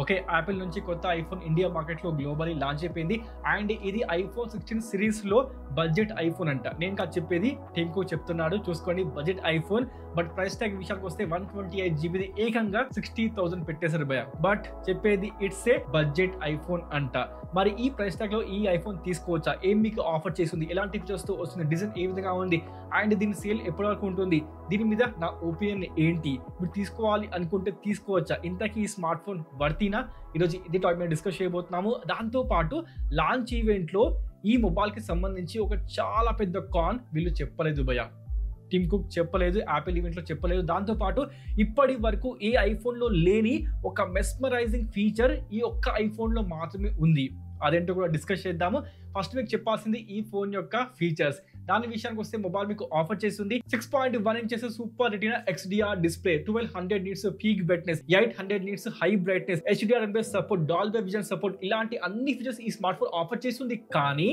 Okay, Apple నుంచి కొత్త iPhone India మార్కెట్లో గ్లోబలీ లాంచ్ అయిపోయింది. అండ్ ఇది ఐఫోన్ 16 సిరీస్లో బడ్జెట్ ఐఫోన్ అంట. నేను కాదు చెప్పేది, టీమ్ కుక్ చెప్తున్నాడు. చూసుకోండి, budget iPhone. But price tag విషయానికి వస్తే 128 GB ఏకంగా 60,000 పెట్టేశారు భయ. బట్ చెప్పేది ఇట్స్ ఏ బడ్జెట్ ఐఫోన్ అంట. మరి ఈ ప్రైస్ ట్యాగ్ లో ఈ ఐఫోన్ తీసుకోవచ్చా? ఏం మీకు ఆఫర్ చేస్తుంది? ఎలాంటి ఫీచర్స్ తో వస్తుంది? డిజైన్ ఏ విధంగా ఉంది? అండ్ దీని సేల్ ఎప్పటి వరకు ఉంటుంది? దీని మీద నా ఒపీనియన్ ఏంటి? మీరు తీసుకోవాలి అనుకుంటే తీసుకోవచ్చా? ఇంతకీ ఈ స్మార్ట్ ఫోన్ వర్తీనా? ఈరోజు ఇది టాపిక్ మీద డిస్కస్ చేయబోతున్నాము. దాంతో పాటు లాంచ్ ఈవెంట్ లో ఈ మొబైల్ కి సంబంధించి ఒక చాలా పెద్ద కాన్ వీళ్ళు చెప్పలేదు భయ. టిమ్ కుక్ చెప్పలేదు, యాపిల్ ఈవెంట్లో చెప్పలేదు. దాంతోపాటు ఇప్పటి వరకు ఏ ఐఫోన్లో లేని ఒక మెస్మరైజింగ్ ఫీచర్ ఈ ఒక్క ఐఫోన్లో మాత్రమే ఉంది. అదేంటో కూడా డిస్కస్ చేద్దాము. ఫస్ట్ మీకు చెప్పాల్సింది ఈ ఫోన్ యొక్క ఫీచర్స్. దాని విషయానికి వస్తే మొబైల్ మీకు ఆఫర్ చేస్తుంది 6.1 inches super retina XDR display, 1200 nits peak brightness, 800 nits high brightness, HDR support, Dolby vision support, ఇలాంటి అన్ని ఫీచర్స్ ఈ స్మార్ట్ ఫోన్ ఆఫర్ చేస్తుంది. కానీ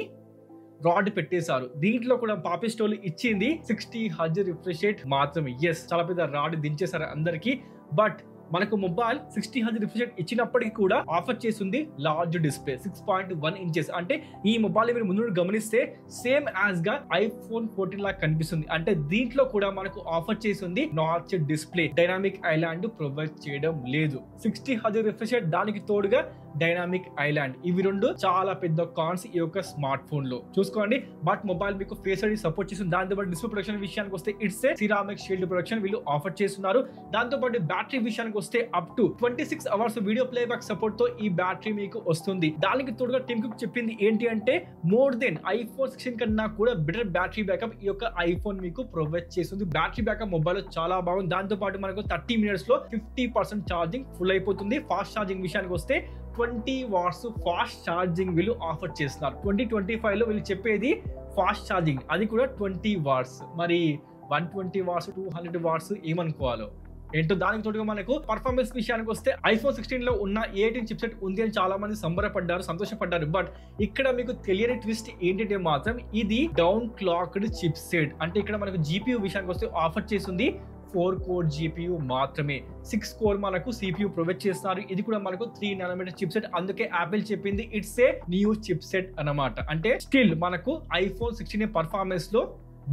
రాడ్ పెట్టేశారు. దీంట్లో కూడా పాపిస్టోల్ ఇచ్చింది 60 Hz రిఫ్రెష్ రేట్ మాత్రమే. ఎస్, చాలా పెద్ద రాడ్ దించేశారు అందరికి. బట్ మనకు మొబైల్ 60 Hz రిఫ్రెష్ రేట్ ఇచ్చినప్పటికీ కూడా ఆఫర్ చేస్తుంది లార్జ్ డిస్ప్లే 6.1 ఇంచెస్. అంటే ఈ మొబైల్ మీరు ముందు గమనిస్తే సేమ్ యాజ్ గా ఐఫోన్ 14 లాగా కనిపిస్తుంది. అంటే దీంట్లో కూడా మనకు ఆఫర్ చేస్తుంది notch display, dynamic island provide చేయడం లేదు. 60 Hz రిఫ్రెష్ రేట్, దానికి తోడుగా డైనామిక్ ఐలాండ్, ఇవి రెండు చాలా పెద్ద కాన్స్ ఈ యొక్క స్మార్ట్ ఫోన్ లో. చూసుకోండి, బట్ మొబైల్ మీకు ఫేస్ ఐడి సపోర్ట్ చేస్తుంది. దాంతో పాటు డిస్ప్లే ప్రొడక్షన్ విషయానికి వస్తే it's a ceramic shield production వీళ్ళు ఆఫర్ చేస్తున్నారు. దాంతో పాటు బ్యాటరీ విషయానికి వస్తే up to 26 hours video playback support తో ఈ బ్యాటరీ మీకు వస్తుంది. దానికి తోడుగా టిమ్ కుక్ చెప్పింది ఏంటి అంటే మోర్ దెన్ ఐఫోన్ 16 కన్నా కూడా బెటర్ బ్యాటరీ బ్యాకప్ ఈ యొక్క ఐఫోన్ మీకు ప్రొవైడ్ చేస్తుంది. బ్యాటరీ బ్యాకప్ మొబైల్ చాలా బాగుంది. దాంతో పాటు మనకు 30 minutes లో 50% ఛార్జింగ్ ఫుల్ అయిపోతుంది. ఫాస్ట్ ఛార్జింగ్ విషయానికి వస్తే 20 watts ఫాస్ట్ ఛార్జింగ్ వీళ్ళు ఆఫర్ చేస్తున్నారు. 2025 లో వీళ్ళు చెప్పేది ఫాస్ట్ ఛార్జింగ్, అది కూడా 20 watts. మరి 120 watts 200 watts ఏమనుకోవాలో ఏంటో. దానికి తోడుగా మనకు పర్ఫార్మెన్స్ విషయానికి వస్తే ఐఫోన్ 16 లో ఉన్న 18 చిప్సెట్ ఉంది అని చాలా మంది సంబరపడ్డారు, సంతోషపడ్డారు. బట్ ఇక్కడ మీకు తెలియని ట్విస్ట్ ఏంటంటే మాత్రం ఇది డౌన్ క్లాక్డ్ చిప్సెట్. అంటే ఇక్కడ మనకు GPU విషయానికి వస్తే ఆఫర్ చేస్తుంది 4 core GPU మాత్రమే. 6 core మనకు CPU ప్రొవైడ్ చేస్తున్నారు. ఇది కూడా మనకు 3 nm చిప్సెట్. అందుకే యాపిల్ చెప్పింది ఇట్స్ ఏ న్యూ చిప్సెట్ అన్నమాట. అంటే స్టిల్ మనకు ఐఫోన్ 16 పర్ఫార్మెన్స్ లో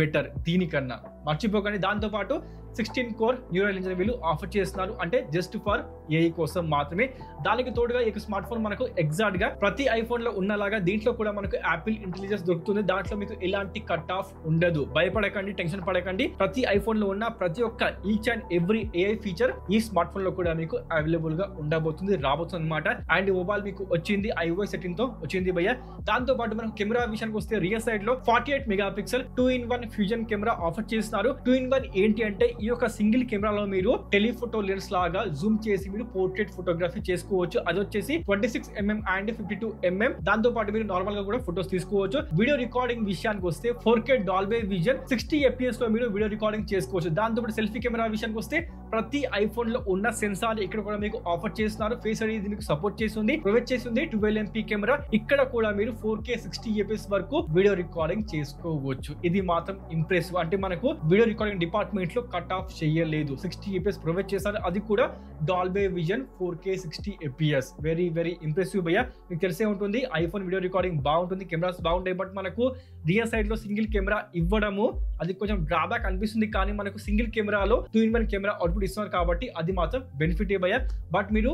బెటర్ దీనికన్నా, మర్చిపోకండి. దాంతో పాటు 16 core న్యూరల్ ఇంజిన్ వీళ్ళు ఆఫర్ చేస్తున్నారు. అంటే జస్ట్ ఫర్ AI కోసం మాత్రమే. దానికి తోడుగా ఈ స్మార్ట్ ఫోన్ మనకు ఎగ్జాక్ట్ గా ప్రతి ఐఫోన్ లో ఉన్నలాగా దీంట్లో కూడా మనకు యాపిల్ ఇంటెలిజెన్స్ దొరుకుతుంది. దాంట్లో మీకు ఎలాంటి కట్ ఆఫ్ ఉండదు. భయపడకండి, టెన్షన్ పడకండి. ప్రతి ఐఫోన్ లో ఉన్న ప్రతి ఒక్క each and every AI feature ఈ స్మార్ట్ ఫోన్ లో కూడా మీకు అవైలబుల్ గా ఉండబోతుంది, రాబోతుంది అనమాట. అండ్ మొబైల్ మీకు వచ్చింది iOS సెట్టింగ్ తో వచ్చింది భయ్య. దాంతో పాటు మనకు కెమెరా విషయానికి వస్తే రియర్ సైడ్ లో 48 megapixel 2-in-1 fusion camera offer చేస్తున్నారు. 2-in-1 ఏంటి అంటే ఈ యొక్క సింగిల్ కెమెరాలో మీరు టెలిఫోటో లెన్స్ లాగా జూమ్ చేసి మీరు పోర్ట్రేట్ ఫోటోగ్రఫీ చేసుకోవచ్చు. అది వచ్చేసి 26mm అండ్ 52mm. దాంతో పాటు మీరు నార్మల్ గా కూడా ఫోటోస్ తీసుకోవచ్చు. వీడియో రికార్డింగ్ విషయానికి వస్తే 4K డాల్బీ విజన్ 60 fps లో మీరు వీడియో రికార్డింగ్ చేసుకోవచ్చు. దాంతో పాటు సెల్ఫీ కెమెరా విషయానికి వస్తే ప్రతి ఐఫోన్ లో ఉన్న సెన్సార్ ఇక్కడ కూడా మీకు ఆఫర్ చేస్తున్నారు. ఫేస్ ఐడి ఇది మీకు సపోర్ట్ చేస్తుంది, ప్రొవైడ్ చేస్తుంది. 12MP కెమెరా, ఇక్కడ కూడా మీరు 4K 60 fps వరకు వీడియో రికార్డింగ్ చేసుకోవచ్చు. ఇది మాత్రం ఇంప్రెసివ్. అంటే మనకు వీడియో రికార్డింగ్ డిపార్ట్మెంట్ లో కట్ ఆఫ్ చేయలేదు. 60 fps ప్రొవైడ్ చేస్తారు. అది కూడా Dolby vision 4K 60 fps. Very very impressive భయ్య. మీకు తెలిసే ఉంటుంది ఐఫోన్ వీడియో రికార్డింగ్ బాగుంటుంది, కెమెరాస్ బాగుంటాయి. బట్ మనకు రియర్ సైడ్ లో సింగిల్ కెమెరా ఇవ్వడము అది కొంచెం డ్రాబ్యాక్ అనిపిస్తుంది. కానీ మనకు సింగిల్ కెమెరాలో 2-in-1 కెమెరా అవుట్పుట్ ఇస్తున్నారు కాబట్టి అది మాత్రం బెనిఫిట్ భయ్య. బట్ మీరు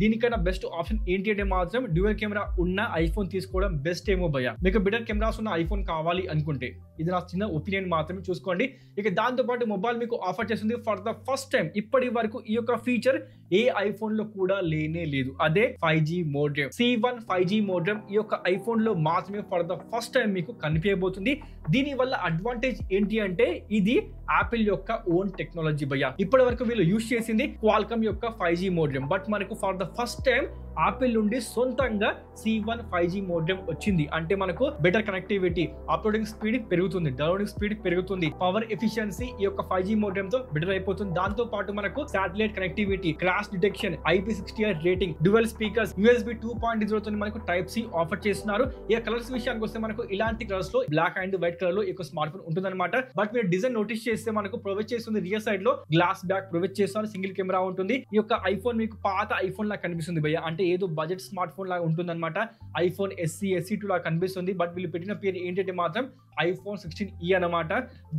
దీనికన్నా బెస్ట్ ఆప్షన్ ఏంటి అంటే మాత్రం డ్యూయల్ కెమెరా ఉన్న ఐఫోన్ తీసుకోవడం బెస్ట్ ఏమో భయ్య. మీకు బెటర్ కెమెరాస్ ఉన్న ఐఫోన్ కావాలి అనుకుంటే, ఇది నా చిన్న ఒపీనియన్ మాత్రమే, చూసుకోండి. ఇక దాంతో పాటు మొబైల్ మీకు ఆఫర్ చేస్తుంది ఫర్ ద ఫస్ట్ టైం ఇప్పటి వరకు ఈ యొక్క ఫీచర్ ఏ ఐఫోన్ లో కూడా లేనే లేదు. అదే 5G modem, C1 5G modem ఈ యొక్క ఐఫోన్ లో మాత్రమే ఫర్ ద ఫస్ట్ టైం మీకు కనిపించబోతుంది. దీని వల్ల అడ్వాంటేజ్ ఏంటి అంటే ఇది యాపిల్ యొక్క ఓన్ టెక్నాలజీ భయ్య. ఇప్పటి వరకు వీళ్ళు యూజ్ చేసింది క్వాల్కమ్ యొక్క 5G మోడెమ్. బట్ మనకు for the first time Apple నుండి సొంతంగా C1 5G మోడెమ్ వచ్చింది. అంటే మనకు బెటర్ కనెక్టివిటీ, అప్లోడింగ్ స్పీడ్ పెరుగుతుంది, డౌన్లోడింగ్ స్పీడ్ పెరుగుతుంది, పవర్ ఎఫిషియన్సీ ఈ యొక్క 5G మోడెమ్ తో బెటర్ అయిపోతుంది. దాంతో పాటు మనకు satellite connectivity, crash detection, IP68 rating, dual speakers, USB 2.0 తో మనకు Type-C ఆఫర్ చేస్తున్నారు. ఈ కలర్స్ విషయానికి వస్తే మనకు ఇలాంటి కలర్స్ లో బ్లాక్ అండ్ వైట్ కలర్ లో ఈ స్మార్ట్ ఫోన్ ఉంటుందన్నమాట. బట్ మీరు డిజైన్ నోటీస్ చేస్తే మనకు ప్రొవైడ్ చేస్తుంది రియర్ సైడ్ లో గ్లాస్ బ్యాక్ ప్రొవైడ్ చేస్తున్నారు, సింగిల్ కెమెరా ఉంటుంది. ఈ యొక్క ఐఫోన్ మీకు పాత ఐఫోన్ లా కనిపిస్తుంది భయ్య. అంటే అంటే ఏదో బడ్జెట్ స్మార్ట్ ఫోన్ లాగా ఉంటుందన్నమాట. ఐఫోన్ SE, SE2 లాగా కనిపిస్తుంది. బట్ వీళ్ళు పెట్టిన పేరు ఏంటంటే మాత్రం iPhone 16e అనమాట.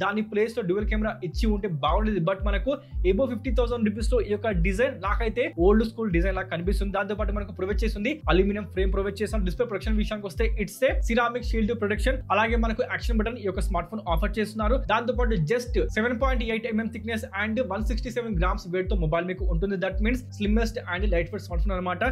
దాని ప్లేస్ లో డ్యూయల్ కెమెరా ఇచ్చి ఉంటే బాగుండేది. బట్ మనకు ఎబో 50,000 రూపీస్ లో ఈ యొక్క డిజైన్ నాకైతే ఓల్డ్ స్కూల్ డిజైన్ లాగా కనిపిస్తుంది. దాంతో పాటు మనకు ప్రొవైడ్ చేస్తుంది అల్యూమినియం ఫ్రేమ్ ప్రొవైడ్ చేస్తాం. డిస్ప్లే ప్రొటెక్షన్ విషయానికి వస్తే it's a ceramic shield protection. అలాగే మనకు యాక్షన్ బటన్ ఈ యొక్క స్మార్ట్ ఫోన్ ఆఫర్ చేస్తున్నారు. దాంతో పాటు just 7.8mm thickness and 167 grams weight తో మొబైల్ మీకు ఉంటుంది. That means slimmest and light weight smart phone అనమాట.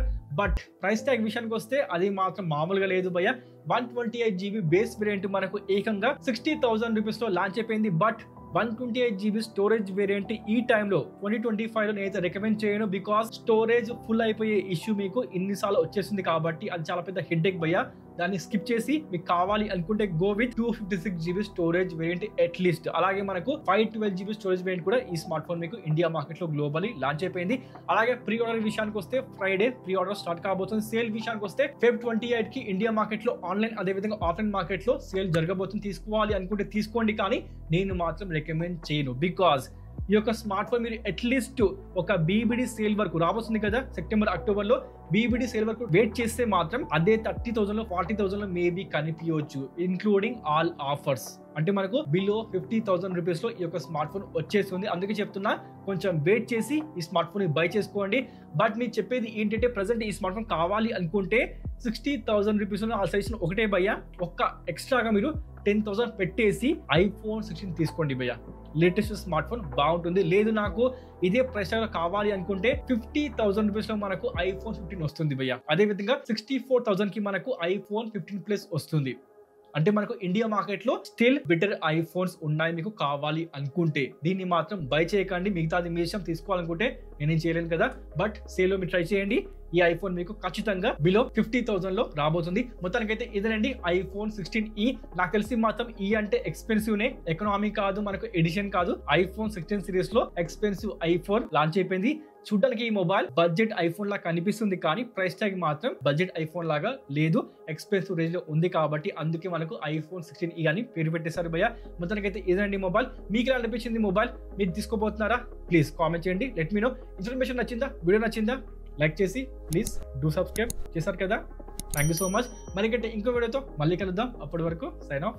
బట్ ప్రైస్ ట్యాగ్ విషయానికి వస్తే అది మాత్రం మామూలుగా లేదు భయ్య. 128GB బేస్ వేరియంట్ మనకు ఏకంగా 60,000 రూపీస్ లో లాంచ్ అయిపోయింది. బట్ 128GB స్టోరేజ్ వేరియంట్ ఈ టైంలో 2025 లో నేనైతే రికమెండ్ చేయను. బికాస్ స్టోరేజ్ ఫుల్ అయిపోయే ఇష్యూ మీకు ఇన్నిసార్లు వచ్చేసింది కాబట్టి అది చాలా పెద్ద హెడ్ఏక్ భయ్య. దాన్ని స్కిప్ చేసి మీకు కావాలి అనుకుంటే go with 256GB storage variant at least. అలాగే మనకు 512GB స్టోరేజ్ వేరియంట్ కూడా ఈ స్మార్ట్ ఫోన్ మీకు ఇండియా మార్కెట్ లో గ్లోబలీ లాంచ్ అయిపోయింది. అలాగే ప్రీ ఆర్డర్ విషయానికి వస్తే ఫ్రైడే ప్రీ ఆర్డర్ స్టార్ట్ కాబోతుంది. సేల్ విషయానికి వస్తే Feb 28 కి ఇండియా మార్కెట్ లో ఆన్లైన్ అదే విధంగా ఆఫ్లైన్ మార్కెట్ లో సేల్ జరగబోతుంది. తీసుకోవాలి అనుకుంటే తీసుకోండి, కానీ నేను మాత్రం రికమెండ్ చేయను. బికాస్ ఈ యొక్క స్మార్ట్ ఫోన్ మీరు అట్లీస్ట్ ఒక BBD సేల్ వరకు రాబోతుంది కదా సెప్టెంబర్ అక్టోబర్ లో. BBD సేల్ వరకు వెయిట్ చేస్తే మాత్రం అదే 30,000 లో 40,000 లో మేబీ కనిపించవచ్చు, ఇన్క్లూడింగ్ ఆల్ ఆఫర్స్. అంటే మనకు బిలో 50,000 రూపీస్ లో ఈ యొక్క స్మార్ట్ ఫోన్ వచ్చేస్తుంది. అందుకే చెప్తున్నా కొంచెం వెయిట్ చేసి ఈ స్మార్ట్ ఫోన్ బై చేసుకోండి. బట్ మీరు చెప్పేది ఏంటంటే ప్రెసెంట్ ఈ స్మార్ట్ ఫోన్ కావాలి అనుకుంటే 60,000 రూపీస్ లో ఆ సైజ్ ఒకటే భయ్య. ఒక్క ఎక్స్ట్రాగా మీరు 10,000 పెట్టేసి iPhone 16 తీసుకోండి భయ్య. లేటెస్ట్ స్మార్ట్ ఫోన్ బాగుంటుంది. లేదు నాకు ఇదే ప్రైస్ కావాలి అనుకుంటే 50,000 రూపీస్ లో మనకు iPhone 15 వస్తుంది భయ్య. అదే విధంగా 64,000 కి మనకు iPhone 15 Plus వస్తుంది. అంటే మనకు ఇండియా మార్కెట్ లో స్టిల్ బెటర్ ఐఫోన్స్ ఉన్నాయి మీకు కావాలి అనుకుంటే. దీన్ని మాత్రం బై చేయకండి. మిగతాది మీ ఇష్టం, తీసుకోవాలనుకుంటే నేనేం చేయలేను కదా. బట్ సేల్ లో మీరు ట్రై చేయండి. ఈ ఐఫోన్ మీకు ఖచ్చితంగా బిలో 50,000 లో రాబోతుంది. మొత్తానికైతే ఇదేనండి iPhone 16e. నాకు తెలిసి మాత్రం ఈ అంటే ఎక్స్పెన్సివ్ నే, ఎకనామీ కాదు, మనకు ఎడిషన్ కాదు. iPhone 16 సిరీస్ లో ఎక్స్పెన్సివ్ iPhone లాంచ్ అయిపోయింది. చూడడానికి ఈ మొబైల్ బడ్జెట్ ఐఫోన్ లాగా కనిపిస్తుంది, కానీ ప్రైస్ ట్యాగ్ మాత్రం బడ్జెట్ ఐఫోన్ లాగా లేదు, ఎక్స్పెన్సివ్ రేంజ్ లో ఉంది. కాబట్టి అందుకే మనకు iPhone 16e అని పేరు పెట్టేశారు భయ్య. మొత్తానికైతే ఇదేనండి మొబైల్. మీకు ఎలా అనిపించింది మొబైల్? మీరు తీసుకోబోతున్నారా? ప్లీజ్ కామెంట్ చేయండి. Let me know. ఇన్ఫర్మేషన్ నచ్చిందా? వీడియో నచ్చిందా? లైక్ చేసి ప్లీజ్ డూ సబ్స్క్రైబ్ చేశారు కదా. Thank you so much. మరికంటే ఇంకో వీడియోతో మళ్ళీ కలుద్దాం. అప్పటి వరకు సైన్ ఆఫ్.